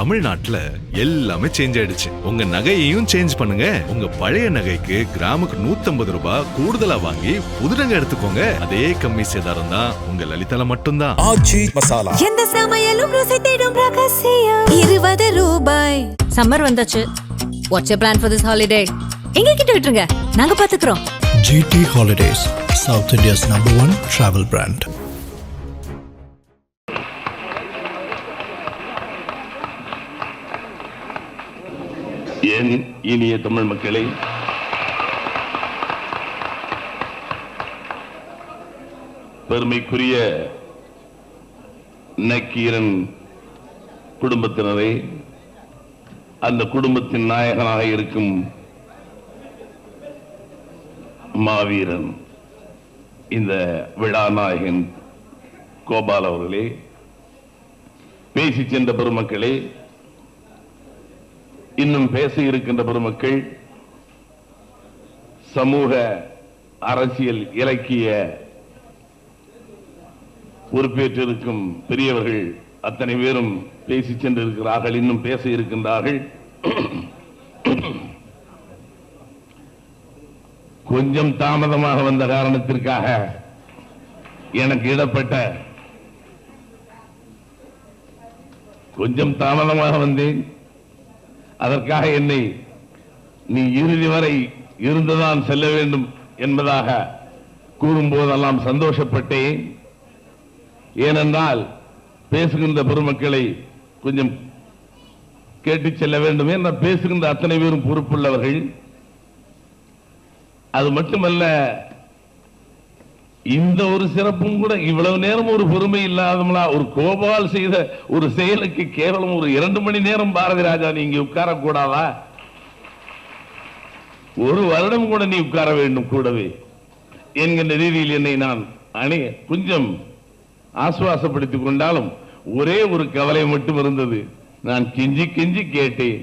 தமிழ்நாட்டுல எல்லாமே சேஞ்ச் ஆயிடுச்சு. உங்க நகையையும் சேஞ்ச் பண்ணுங்க. உங்க பழைய நகைக்கு கிராமுக்கு 150 ரூபாய் கூடுதலா வாங்கி புது நகை எடுத்துக்கோங்க. அதே கம்மி சேதாரம் தான் உங்க லலிதால மட்டும்தான். ஆச்சி மசாலா. எந்த சமையலும் ருசி தேடும் ரகசியம் 20 ரூபாய். சம்மர் வந்தாச்சு. What's your plan for this holiday? எங்க கிட்ட விட்டுருங்க, நாங்க பாத்துக்கிறோம். GT Holidays, South India's #1 travel brand. என் இனிய தமிழ் மக்களே, பெருமைக்குரிய நக்கீரன் குடும்பத்தினரே, அந்த குடும்பத்தின் நாயகனாக இருக்கும் மாவீரன் இந்த விழா நாயகன் கோபால் அவர்களே, பேசி சென்ற பெருமக்களே, இன்னும் பேச இருக்கின்ற பெருமக்கள், சமூக அரசியல் இலக்கிய பொறுப்பேற்றிருக்கும் பெரியவர்கள் அத்தனை பேரும் பேசி சென்றிருக்கிறார்கள், இன்னும் பேச இருக்கின்றார்கள். கொஞ்சம் தாமதமாக வந்த காரணத்திற்காக எனக்கு இடப்பட்ட, கொஞ்சம் தாமதமாக வந்தேன், அதற்காக என்னை நீ இறுதி வரை இருந்துதான் செல்ல வேண்டும் என்பதாக கூறும்போதெல்லாம் சந்தோஷப்பட்டேன். ஏனென்றால் பேசுகின்ற பெருமக்களை கொஞ்சம் கேட்டுச் செல்ல வேண்டும் என்ற பேசுகின்ற அத்தனை பேரும் பொறுப்புள்ளவர்கள். அது மட்டுமல்ல, இந்த ஒரு சிறப்பும் கூட இவ்வளவு நேரம் ஒரு பொறுமை இல்லாதவங்களா, ஒரு கோபால் செய்த ஒரு செயலுக்கு கேவலம் ஒரு 2 மணி நேரம் பாரதி ராஜா நீங்க உட்காரக்கூடாதா? ஒரு வருடம் கூட நீ உட்கார வேண்டும் கூடவே என்கின்ற ரீதியில் என்னை நான் கொஞ்சம் ஆசுவாசப்படுத்திக் கொண்டாலும் ஒரே ஒரு கவலை மட்டும் இருந்தது. நான் கெஞ்சி கெஞ்சி கேட்டேன்,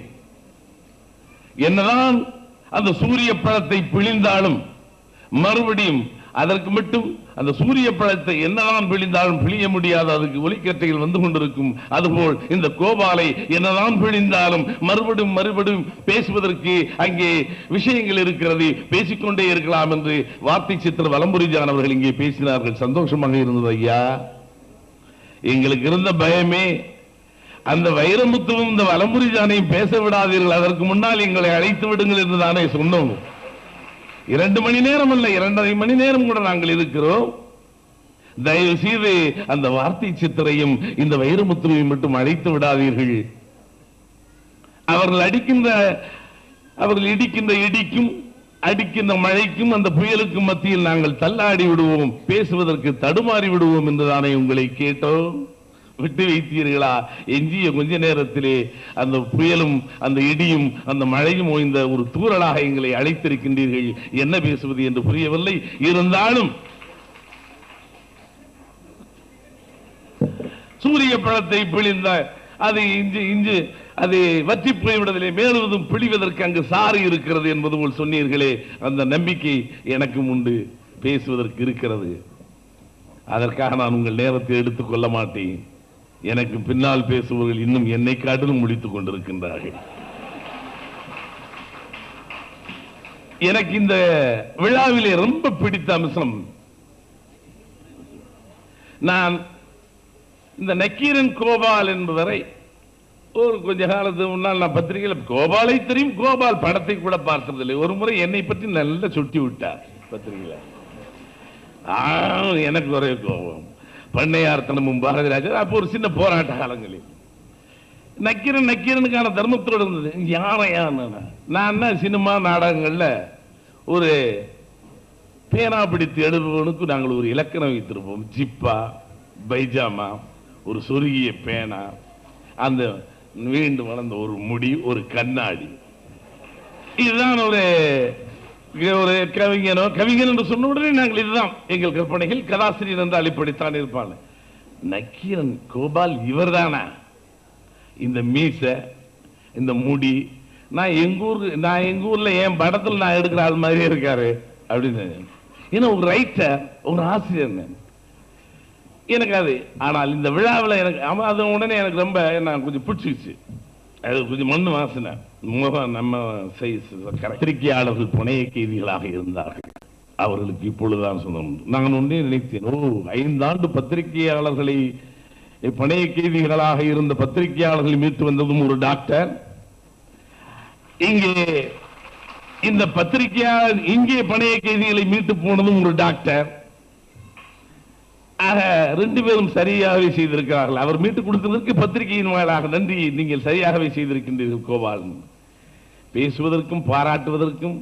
என்னதான் அந்த சூரிய பழத்தை பிழிந்தாலும் மறுபடியும் அதற்கு மட்டும் அந்த சூரிய பழத்தை என்னதான் பிழிந்தாலும் பிழிய முடியாது, அதுக்கு ஒலிக்கற்றைகள் வந்து கொண்டிருக்கும். அதுபோல் இந்த கோபாலை என்னதான் பிழிந்தாலும் மறுபடியும் பேசுவதற்கு அங்கே விஷயங்கள் இருக்கிறது, பேசிக்கொண்டே இருக்கலாம் என்று வார்த்தை சித்திர வலம்புரிஜான் அவர்கள் இங்கே பேசினார்கள். சந்தோஷமாக இருந்தது ஐயா. எங்களுக்கு இருந்த பயமே அந்த வைரமுத்துவும் இந்த வலம்புரிஜானையும் பேச விடாதீர்கள், அதற்கு முன்னால் எங்களை அழைத்து விடுங்கள் என்று தானே சொன்னோம். 2 மணி நேரம் அல்ல, 2.5 மணி நேரம் கூட நாங்கள் இருக்கிறோம். தயவு செய்து அந்த வார்த்தை சித்திரையும் இந்த வைரமுத்துவையும் மட்டும் அழைத்து விடாதீர்கள். அவர்கள் இடிக்கின்ற இடிக்கும் அடிக்கின்ற மழைக்கும் அந்த புயலுக்கும் மத்தியில் நாங்கள் தள்ளாடி விடுவோம், பேசுவதற்கு தடுமாறி விடுவோம் என்றுதானே உங்களை கேட்டோம். விட்டு வைத்தீர்களா? எஞ்சிய கொஞ்ச நேரத்திலே அந்த புயலும் அந்த இடியும் அந்த மழையும் ஓய்ந்த ஒரு தூறலாக எங்களை அழைத்திருக்கின்றீர்கள். என்ன பேசுவது என்று புரியவில்லை. இருந்தாலும் சூரிய பழத்தை பிழிந்த அது இஞ்சு அது வற்றி போய்விடுவதிலே மேலுவதும் பிழிவதற்கு அங்கு சாறு இருக்கிறது என்பது போல் சொன்னீர்களே, அந்த நம்பிக்கை எனக்கும் உண்டு, பேசுவதற்கு இருக்கிறது. அதற்காக நான் உங்கள் நேரத்தை எடுத்துக் கொள்ள மாட்டேன். எனக்கு பின்னால் பேசுபவர்கள் இன்னும் என்னை காட்டிலும் முடித்துக் கொண்டிருக்கின்றார்கள். எனக்கு இந்த விழாவிலே ரொம்ப பிடித்த அம்சம், நான் இந்த நக்கீரன் கோபால் என்பவரை ஒரு கொஞ்ச காலத்துக்கு முன்னால் நான் பத்திரிகையில் கோபாலை தெரியும், கோபால் படத்தை கூட பார்த்ததில்லை. ஒரு முறை என்னை பற்றி நல்லா சுட்டி விட்டார் பத்திரிகையில். எனக்கு ஒரே கோபம், பண்ணையார்த்தனமும் பாரதி ராஜா. அப்போ ஒரு சின்ன போராட்ட காலங்களில் நக்கீரனுக்கான தர்மத்தோடு இருந்தது. யானையான நான் சினிமா நாடகங்கள்ல ஒரு பேனா பிடித்து எழுதுவனுக்கு நாங்கள் ஒரு இலக்கணம் வைத்திருப்போம். ஜிப்பா, பைஜாமா, ஒரு சொருகிய பேனா, அந்த நீண்டு வளர்ந்த ஒரு முடி, ஒரு கண்ணாடி. இதுதான் ஒரு கவிஞன் என்று சொன்ன உடனே நாங்கள் இதுதான் எங்கள் கற்பனைகள். கதாசிரியர் என்றால் இப்படித்தான் இருப்பாங்க. நக்கீரன் கோபால் இவர்தானா? இந்த மீச, இந்த முடி, நான் எங்க ஊர்ல என் படத்தில் நான் எடுக்கிற ஆள் மாதிரியே இருக்காரு அப்படின்னு. ஏன்னா ஒரு ரைட்டர், ஒரு ஆசிரியர் எனக்கு அது. ஆனால் இந்த விழாவில் எனக்கு அது உடனே எனக்கு ரொம்ப நான் கொஞ்சம் பிடிச்சிச்சு. அது கொஞ்சம் மண் வாசனை முகம் நம்ம பத்திரிகையாளர்கள் புனைய கைதிகளாக இருந்தார்கள். அவர்களுக்கு இப்பொழுதுதான் சொன்னோம். நான் ஒன்றே நினைத்தேன், 5 ஆண்டு பத்திரிகையாளர்களை பணைய கைதிகளாக இருந்த பத்திரிகையாளர்களை மீட்டு வந்ததும் ஒரு டாக்டர், இங்கே இந்த பத்திரிகையாளர் இங்கே பணைய கைதிகளை மீட்டு போனதும் ஒரு டாக்டர். ஆக 2 பேரும் சரியாகவே செய்திருக்கிறார்கள். அவர் மீட்டு கொடுத்ததற்கு பத்திரிகையின் வாயிலாக நன்றி, நீங்கள் சரியாகவே செய்திருக்கின்றீர்கள் கோபால். பேசுவதற்கும் பாராட்டுவதற்கும்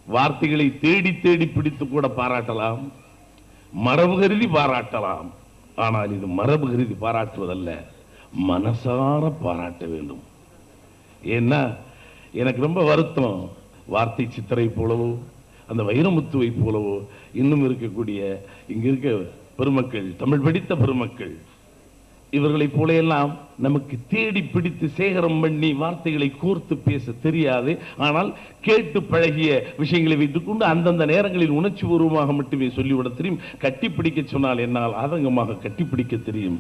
வார்த்தைகளை தேடி தேடி பிடித்து கூட பாராட்டலாம், மரபு கருதி பாராட்டலாம். ஆனால் இது மரபு கருதி பாராட்டுவதல்ல, மனசார பாராட்ட வேண்டும். ஏன்னா எனக்கு ரொம்ப வருத்தம், வார்த்தை சித்திரை போலவோ அந்த வைரமுத்துவை போலவோ இன்னும் இருக்கக்கூடிய இங்க இருக்க பெருமக்கள், தமிழ் படித்த பெருமக்கள், இவர்களை போல எல்லாம் நமக்கு தேடி பிடித்து சேகரம் பண்ணி வார்த்தைகளை கோர்த்து பேச தெரியாது. ஆனால் கேட்டு பழகிய விஷயங்களை வைத்துக் கொண்டு அந்தந்த நேரங்களில் உணர்ச்சி பூர்வமாக மட்டுமே சொல்லிவிட தெரியும். கட்டிப்பிடிக்க சொன்னால் என்னால் ஆதங்கமாக கட்டிப்பிடிக்க தெரியும்.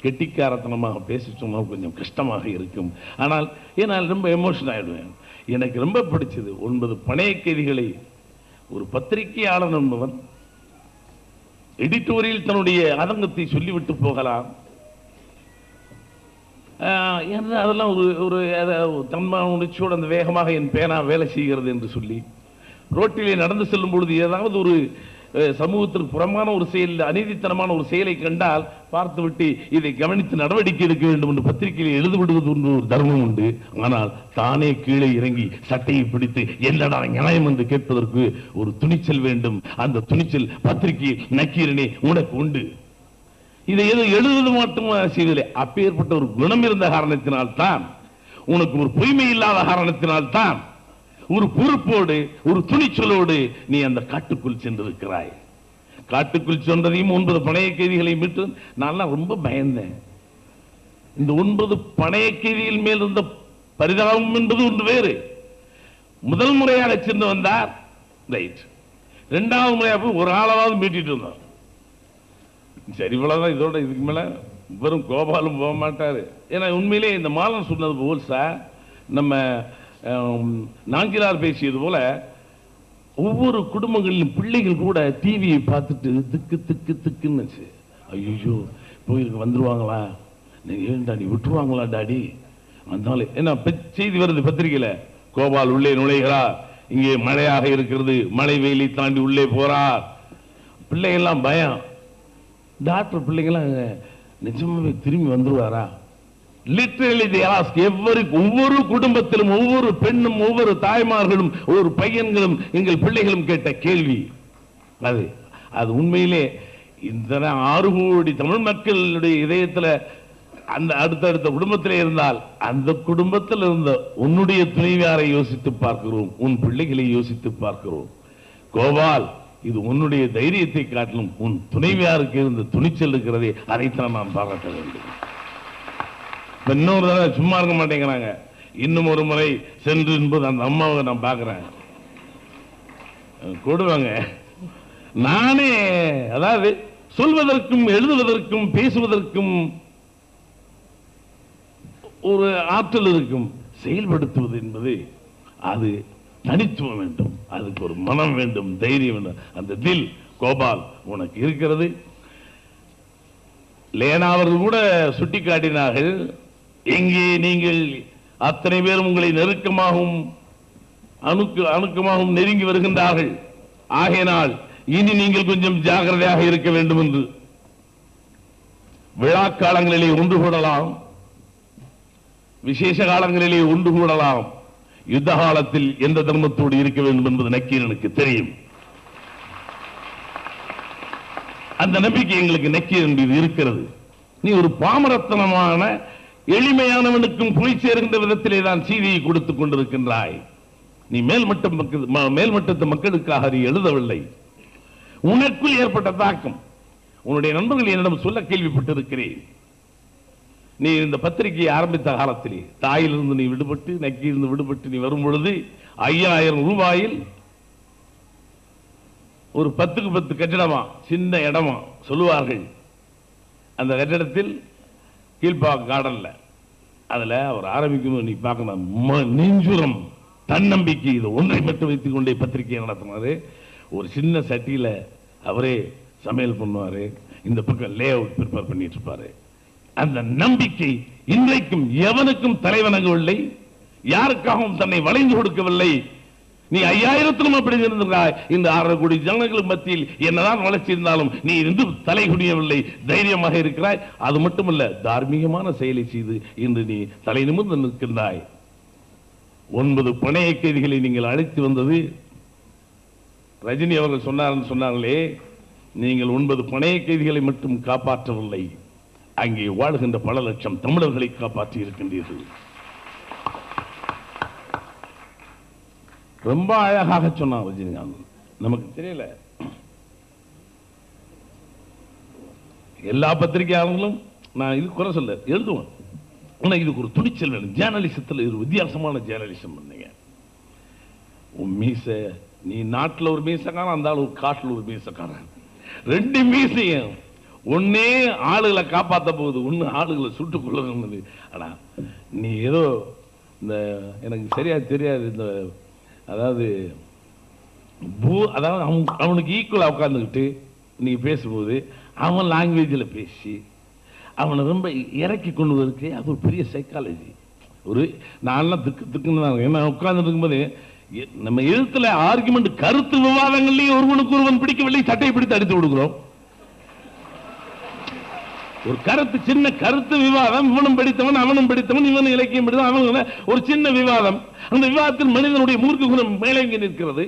கெட்டிக்காரத்தனமாக பேச சொன்னால் கொஞ்சம் கஷ்டமாக இருக்கும். ஆனால் என்னால் ரொம்ப எமோஷன் ஆயிடுவேன். எனக்கு ரொம்ப பிடிச்சது 9 பணைய கைதிகளை ஒரு பத்திரிகையாளர் என்பவன் எடிட்டோரியல் தன்னுடைய ஆதங்கத்தை சொல்லிவிட்டு போகலாம். அதெல்லாம் ஒரு தன்மான உணர்ச்சியோடு அந்த வேகமாக என் பேனா வேலை செய்கிறது என்று சொல்லி ரோட்டிலே நடந்து செல்லும் பொழுது ஏதாவது ஒரு சமூகத்திற்கு புறமான ஒரு செயல், அநீதித்தனமான ஒரு செயலை கண்டால் பார்த்துவிட்டு இதை கவனித்து நடவடிக்கை எடுக்க வேண்டும் என்று பத்திரிகையில் எழுதுவிடுவது ஒரு தர்மம் உண்டு. ஆனால் தானே கீழே இறங்கி சட்டையை பிடித்து என்னடா நியாயம் என்று கேட்பதற்கு ஒரு துணிச்சல் வேண்டும். அந்த துணிச்சல் பத்திரிகையில் நக்கீரனே உனக்கு உண்டு. இதை எது எழுதுவது மட்டும் செய்வதில்லை, அப்பேற்பட்ட ஒரு குணம் இருந்த காரணத்தினால் தான், உனக்கு ஒரு பொய்மை இல்லாத காரணத்தினால் தான், ஒரு பொறுப்போடு ஒரு துணிச்சலோடு நீ அந்த காட்டுக்குள் சென்றிருக்கிறாய். காட்டுக்குள் சென்றதையும் 9 பணைய கைதிகளை மீட்டு நான் ரொம்ப பயந்தேன். இந்த 9 பணைய கைதிகள் மேல் இருந்த பரிதாபம் என்பது ஒன்று வேறு. முதல் முறையாக சென்று வந்தார், ரைட். 2வது முறையாக ஒரு ஆளாவது மீட்டிட்டு வந்தார். சரி, இவ்வளவுதான். இதோட இதுக்கு மேல வெறும் கோபாலும் போக மாட்டாரு. ஏன்னா உண்மையிலே இந்த மாலன் சொன்னது போல் சார், நம்ம நாஞ்சிலார் பேசியது போல ஒவ்வொரு குடும்பங்களிலும் பிள்ளைகள் கூட டிவியை பார்த்துட்டு திக்கு திக்கு திக்குன்னு, ஐயோ போயிருக்கு வந்துருவாங்களா, ஏன்டா நீ விட்டுருவாங்களா டாடி வந்தாலே. என்ன செய்தி வருது பத்திரிகையில, கோபால் உள்ளே நுழைகிறார், இங்கே மழையாக இருக்கிறது, மழை வெயிலை தாண்டி உள்ளே போறார். பிள்ளைகள்லாம் பயம். டாக்டர் பிள்ளைங்களாம் நிஜமாவே திரும்பி வந்துருவாரா? லிட்டரலி they ask ஒவ்வொரு குடும்பத்திலும் ஒவ்வொரு பெண்ணும் ஒவ்வொரு தாய்மார்களும் ஒவ்வொரு பையன்களும் எங்கள் பிள்ளைகளும் கேட்ட கேள்வி அது உண்மையிலே இந்த 6 கோடி தமிழ் மக்களுடைய இதயத்தில் அந்த அடுத்தடுத்த குடும்பத்திலே இருந்தால் அந்த குடும்பத்தில் இருந்த உன்னுடைய துணைவியாரை யோசித்து பார்க்கிறோம், உன் பிள்ளைகளை யோசித்து பார்க்கிறோம். கோபால், இது உன்னுடைய தைரியத்தை காட்டிலும் உன் துணைவியாருக்கு இருந்த துணிச்சல் இருக்கிறதே, அதைத்தான் நான் பாராட்ட வேண்டும். இன்னொரு தடவை சும்மா இருக்க மாட்டேங்கிறாங்க. இன்னும் ஒரு முறை சென்று என்பது அந்த அம்மாவை நான் பார்க்கிறேன், கொடுவாங்க. நானே அதாவது சொல்வதற்கும் எழுதுவதற்கும் பேசுவதற்கும் ஒரு ஆற்றல் இருக்கும், செயல்படுத்துவது என்பது அது தனித்துவம் வேண்டும், அதுக்கு ஒரு மனம் வேண்டும், தைரியம் வேண்டும். அந்த தில் கோபால் உனக்கு இருக்கிறது. லேனா அவர்கள் கூட சுட்டி காட்டினார்கள், எங்கே நீங்கள் அத்தனை பேரும் உங்களை நெருக்கமாகவும் அணுக்கமாகவும் நெருங்கி வருகின்றார்கள், ஆகையினால் இனி நீங்கள் கொஞ்சம் ஜாகிரதையாக இருக்க வேண்டும் என்று. விழா காலங்களிலே ஒன்று கூடலாம், விசேஷ காலங்களிலே ஒன்று கூடலாம், யுத்த காலத்தில் எந்த தர்மத்தோடு இருக்க வேண்டும் என்பது நக்கீரனுக்கு தெரியும். அந்த நம்பிக்கை எங்களுக்கு நக்கீரன் மீது இருக்கிறது. நீ ஒரு பாமரத்தனமான எளிமையானவனுக்கும் போய் சேர்கின்ற விதத்திலே தான் செய்தியை கொடுத்துக் கொண்டிருக்கின்றாய். நீ மேல்மட்டத்து மக்களுக்காக நீ எழுதவில்லை. உனக்குள் ஏற்பட்ட தாக்கம் உன்னுடைய நண்பர்கள் என்னிடம் சொல்ல கேள்விப்பட்டிருக்கிறேன். நீ இந்த பத்திரிகையை ஆரம்பித்த காலத்திலே தாயிலிருந்து நீ விடுபட்டு நக்கியிருந்து விடுபட்டு நீ வரும் பொழுது 5000 ரூபாயில் ஒரு 10க்கு 10 கட்டிடமா, சின்ன இடமா சொல்லுவார்கள். அந்த கட்டிடத்தில் கீழ்பாக் கார்டன்ல அதுல அவர் ஆரம்பிக்கும் நீ பார்க்கணும், நெஞ்சுரம் தன்னம்பிக்கை, இது ஒன்றை மட்டும் வைத்துக் கொண்டே பத்திரிகையை நடத்தினாரு. ஒரு சின்ன சட்டியில அவரே சமையல் பண்ணுவாரு, இந்த பக்கம் லே அவுட் ப்ரிப்பேர் பண்ணிட்டு இருப்பாரு. அந்த நம்பிக்கை இன்றைக்கும் எவனுக்கும் தலைவணங்கவில்லை, யாருக்காகவும் தன்னை வளைந்து கொடுக்கவில்லை. நீ 5000 அப்படி இருந்திருக்காய். இந்த 6 கோடி ஜனங்களுக்கு மத்தியில் என்னதான் வளர்ச்சி இருந்தாலும் நீ இருந்து தலை குனியவில்லை, தைரியமாக இருக்கிறாய். அது மட்டுமல்ல, தார்மீகமான செயலை செய்து இன்று நீ தலை நிமிர்ந்து நிற்கின்றாய். 9 பணைய கைதிகளை நீங்கள் அழைத்து வந்தது ரஜினி அவர்கள் சொன்னார்களே, நீங்கள் 9 பணைய கைதிகளை மட்டும் காப்பாற்றவில்லை, அங்கே வாழ்கின்ற பல லட்சம் தமிழர்களை காப்பாற்றி இருக்கின்றீர்கள். ரொம்ப அழகாக சொன்னார் ரஜினிகாந்த். நமக்கு தெரியல, எல்லா பத்திரிகையாளர்களும் நான் இது குறை சொல்ல எழுதுவேன், ஆனா இதுக்கு ஒரு துணிச்சல் வேணும். ஜேர்னலிசத்தில் ஒரு வித்தியாசமான ஜேர்னலிசம் பண்ணீங்க. உன் மீச, நீ நாட்டில் ஒரு மீசக்காரன், அந்த ஆள் ஒரு காட்டில் ஒரு மீசக்காரன், 2 மீசையும் ஒன்னே ஆளுகளை காப்பாற்ற போகுது, ஒன்னு ஆளுகளை சுட்டுக் கொள்ளணும். ஆனா நீ ஏதோ இந்த எனக்கு சரியா தெரியாது, இந்த அதாவது அவனுக்கு ஈக்குவலா உட்கார்ந்துக்கிட்டு நீ பேசும்போது அவன் லாங்குவேஜில் பேசி அவனை ரொம்ப இறக்கி கொண்டு வருது. அது ஒரு பெரிய சைக்காலஜி. ஒரு நான்லாம் திக்குன்னு என்ன உட்கார்ந்து இருக்கும்போது நம்ம எழுத்துல ஆர்குமெண்ட் கருத்து விவாதங்கள்லயும் ஒருவனுக்கு ஒருவன் பிடிக்கவில்லை, சட்டையை பிடித்து அடித்து கொடுக்கிறோம். ஒரு கருத்து, சின்ன கருத்து விவாதம், இவனும் படித்தவன் அவனும் படித்தவன், இவன் இலக்கியம் படித்தவன், அவன் ஒரு சின்ன விவாதம். அந்த விவாதத்தில் மனிதனுடைய மூர்க்க குணம் மேலங்கி நிற்கிறது.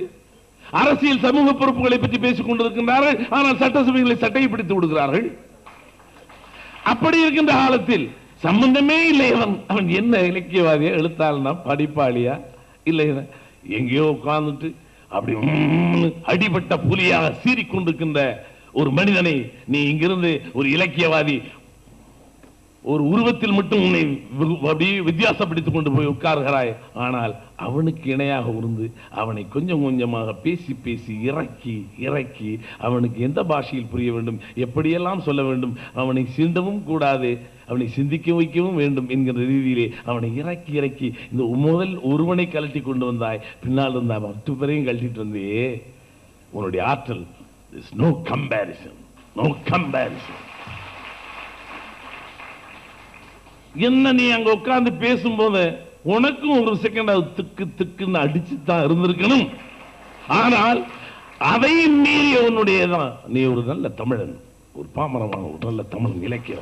அரசியல் சமூக பொறுப்புகளை பற்றி பேசிக் கொண்டிருக்கின்றார்கள், ஆனால் சட்டசபைகளை சட்டையை பிடித்து விடுகிறார்கள். அப்படி இருக்கின்ற காலத்தில் சம்பந்தமே இல்லை. அவன் என்ன இலக்கியவாதியா, எழுத்தாளனா, படிப்பாளியா, இல்லை எங்கேயோ உட்கார்ந்துட்டு அப்படி அடிபட்ட புலியாக சீறிக்கொண்டிருக்கின்ற ஒரு மனிதனை நீ இங்கிருந்து ஒரு இலக்கியவாதி ஒரு உருவத்தில் மட்டும் உன்னை அப்படியே வித்தியாசப்படுத்திக் கொண்டு போய் உட்கார்கிறாய். ஆனால் அவனுக்கு இணையாக இருந்து அவனை கொஞ்சம் கொஞ்சமாக பேசி பேசி இறக்கி இறக்கி அவனுக்கு எந்த பாஷையில் புரிய வேண்டும், எப்படியெல்லாம் சொல்ல வேண்டும், அவனை சிந்தவும் கூடாது, அவனை சிந்திக்க வைக்கவும் வேண்டும் என்கிற ரீதியிலே அவனை இறக்கி இறக்கி இந்த முதல் ஒருவனை கழட்டி கொண்டு வந்தாய். பின்னால் இருந்த 10 பேரையும் கழட்டிட்டு வந்தே. உன்னுடைய ஆற்றல், no comparison, no comparison. என்ன நீ அங்க உட்கார்ந்து பேசும்போது உனக்கும் ஒரு செகண்ட் அது திக்கு திக்குன்னு அடிச்சுதான் இருந்திருக்கணும். ஆனால் அதையும் மீறிய உன்னுடையதான். நீ ஒரு நல்ல தமிழன், ஒரு பாமரமான ஒரு நல்ல தமிழ் இலக்கிய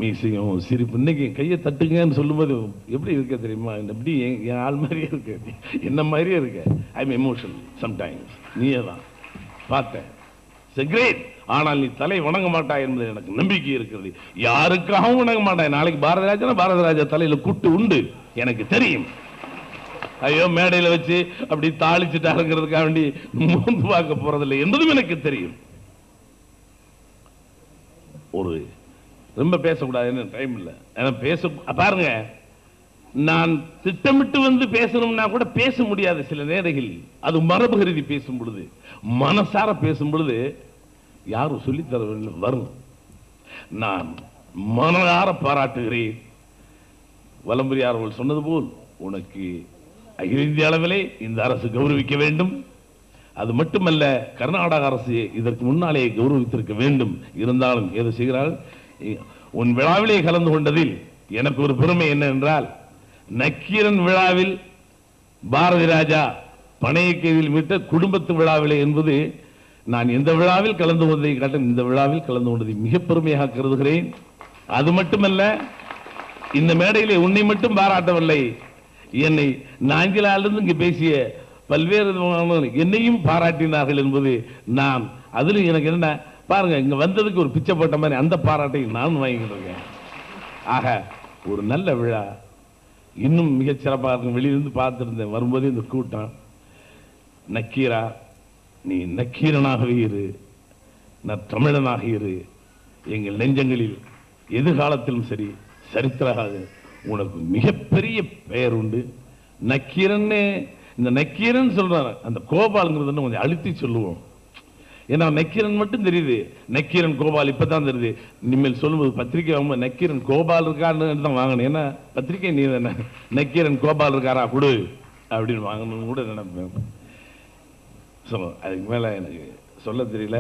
மீசையும் சிரிப்பு. இன்னைக்கு கையை தட்டுங்கன்னு சொல்லும்போது எப்படி இருக்க தெரியுமா, எப்படி என் ஆள் மாதிரியே இருக்கு, என்ன மாதிரியே இருக்கு. I am emotional sometimes. நீயே தான் பார்த்தேன். கிரேட். ஆனால் நீ தலை வணங்க மாட்டாய் என்பது எனக்கு நம்பிக்கை இருக்கிறது. யாருக்காகவும் வணங்க மாட்டாய். நாளைக்கு பாரதராஜா தலையில கூட்டு உண்டு, எனக்கு தெரியும். ஐயோ மேடையில வச்சு அப்படி தாளிச்சுட்டாருங்கிறதுக்காக வேண்டி மூந்து பார்க்க போறதில்லை என்பதும் எனக்கு தெரியும். ஒரு ரொம்ப பேசக்கூடாதுன்னு டைம் இல்லை. பேச பாருங்க, நான் திட்டமிட்டு வந்து பேசணும்னா கூட பேச முடியாது சில நேரங்களில். அது மரபு கருதி பேசும் பொழுது, மனசார பேசும் பொழுது யாரும் சொல்லித்தர வரும். நான் மனதார பாராட்டுகிறேன். வலம்புரியார் அவர்கள் சொன்னது போல் உனக்கு அகில இந்திய அளவிலே இந்த அரசு கௌரவிக்க வேண்டும். அது மட்டுமல்ல, கர்நாடக அரசு இதற்கு முன்னாலே கௌரவித்திருக்க வேண்டும். இருந்தாலும் எது செய்கிறார்கள்? உன் விழாவிலே கலந்து கொண்டதில் எனக்கு ஒரு பெருமை என்ன என்றால், நக்கீரன் விழாவில் பாரதி ராஜா பணைய கைதில் மீட்ட குடும்பத்து விழாவிலே என்பது நான் எந்த விழாவில் கலந்து கொண்டதை காட்டும் இந்த விழாவில் கலந்து கொண்டதை மிக பெருமையாக கருதுகிறேன். அது மட்டுமல்ல, இந்த மேடையிலே உன்னை மட்டும் பாராட்டவில்லை, என்னை நாஞ்சிலாலிருந்து இங்கு பேசிய பல்வேறு என்னையும் பாராட்டினார்கள் என்பது நான் அதில் எனக்கு என்ன பாருங்க, இங்க வந்ததுக்கு ஒரு பிச்சை போட்ட மாதிரி அந்த பாராட்டை நான் வாங்கிட்டு இருக்கேன். ஆக ஒரு நல்ல விழா, இன்னும் மிகச் சிறப்பாக இருக்கும். வெளியிலிருந்து பார்த்திருந்தேன் வரும்போது இந்த கூட்டம். நக்கீரா, நீ நக்கீரனாகவே இரு, தமிழனாக இரு. எங்கள் நெஞ்சங்களில் எதிர்காலத்திலும் சரி சரித்திராக உனக்கு மிகப்பெரிய பெயர் உண்டு. நக்கீரன், இந்த நக்கீரன் சொல்றாங்க, அந்த கோபால்ங்கிறது கொஞ்சம் அழுத்தி சொல்லுவோம். ஏன்னா நக்கீரன் மட்டும் தெரியுது, நக்கீரன் கோபால் இப்பதான் தெரியுது. இனிமேல் சொல்லும்போது பத்திரிகை வாங்கும்போது நக்கீரன் கோபால் இருக்கான்னு தான் வாங்கணும். ஏன்னா பத்திரிகை நீ தானே, நக்கீரன் கோபால் இருக்காரா கொடு அப்படின்னு வாங்கணும்னு கூட நினைப்பேன். அதுக்கு மேல எனக்கு சொல்ல தெரியல.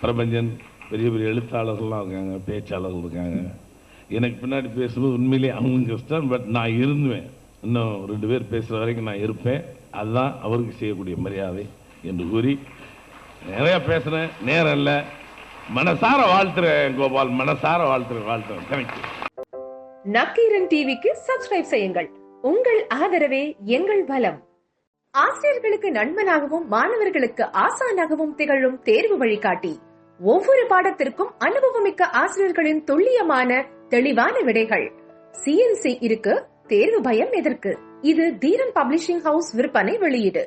பிரபஞ்சன், பெரிய பெரிய எழுத்தாளர்கள்லாம் இருக்காங்க, பேச்சாளர்கள் இருக்காங்க. எனக்கு பின்னாடி பேசும்போது உண்மையிலேயே அவங்க கஷ்டம். பட் நான் இருந்துவேன், இன்னும் 2 பேர் பேசுற வரைக்கும் நான் இருப்பேன். அதுதான் அவருக்கு செய்யக்கூடிய மரியாதை என்று கூறி நிறைய பேசுறேன். நேரம் இல்ல, மனசார வாழ்த்துறேன் கோபால், மனசார வாழ்த்துறேன். தேங்க்யூ. நக்கீரன் டிவிக்கு சப்ஸ்கிரைப் செய்யுங்கள். உங்கள் ஆதரவே எங்கள் பலம். ஆசிரியர்களுக்கு நண்பனாகவும் மாணவர்களுக்கு ஆசானாகவும் திகழும் தேர்வு வழிகாட்டி. ஒவ்வொரு பாடத்திற்கும் அனுபவமிக்க ஆசிரியர்களின் துல்லியமான தெளிவான விடைகள். CNC இருக்கு, தேர்வு பயம் எதற்கு? இது தீரன் பப்ளிஷிங் ஹவுஸ் விற்பனை வெளியீடு.